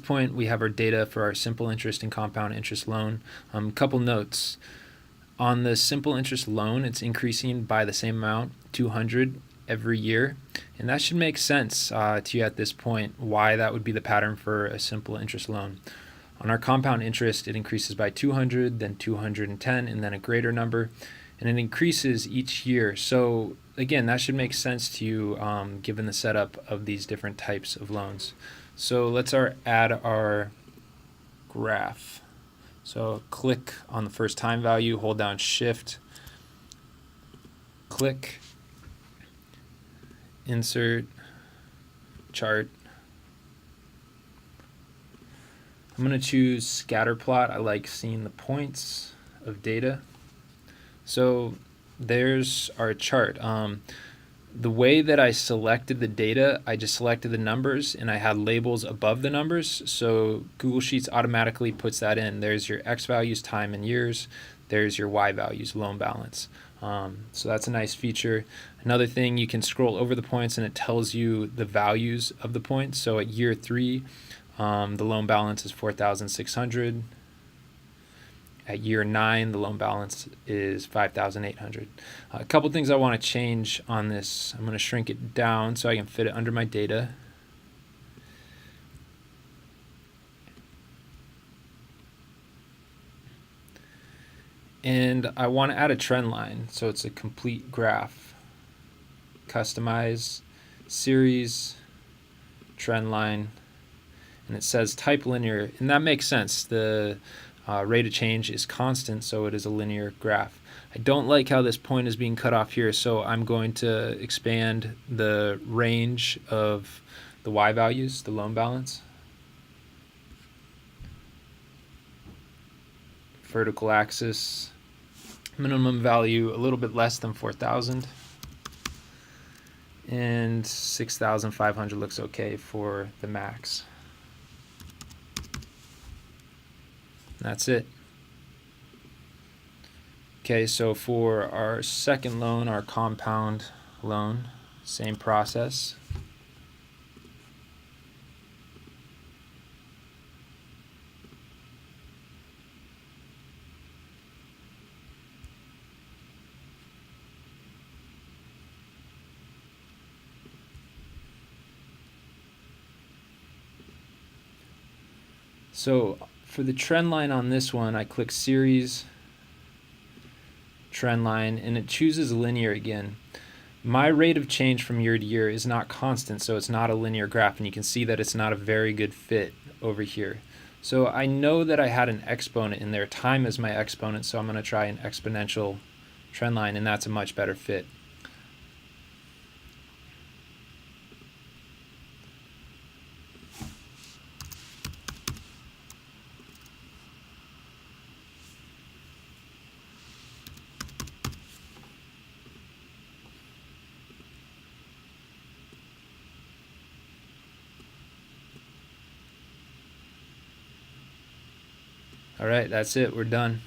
point, we have our data for our simple interest and compound interest loan. Couple notes. On the simple interest loan, it's increasing by the same amount, 200 every year. And that should make sense to you at this point, why that would be the pattern for a simple interest loan. On our compound interest, it increases by 200, then 210, and then a greater number. And it increases each year. So again, that should make sense to you given the setup of these different types of loans. So let's add our graph. So click on the first time value, hold down Shift, click, insert, chart. I'm going to choose scatter plot. I like seeing the points of data. So there's our chart. The way that I selected the data, I just selected the numbers and I had labels above the numbers. So Google Sheets automatically puts that in. There's your X values, time and years. There's your Y values, loan balance. So that's a nice feature. Another thing, you can scroll over the points and it tells you the values of the points. So at year 3, the loan balance is 4,600. At year 9, the loan balance is 5,800. A couple things I want to change on this. I'm going to shrink it down so I can fit it under my data. And I want to add a trend line, so it's a complete graph. Customize, series, trend line, and it says type linear, and that makes sense. The rate of change is constant, so it is a linear graph. I don't like how this point is being cut off here, so I'm going to expand the range of the Y values, the loan balance. Vertical axis, minimum value a little bit less than 4,000. And 6,500 looks okay for the max. That's it. Okay, so for our second loan, our compound loan, same process. So for the trend line on this one, I click series, trend line, and it chooses linear again. My rate of change from year to year is not constant, so it's not a linear graph, and you can see that it's not a very good fit over here. So I know that I had an exponent in there. Time is my exponent, so I'm going to try an exponential trend line, and that's a much better fit. All right, that's it. We're done.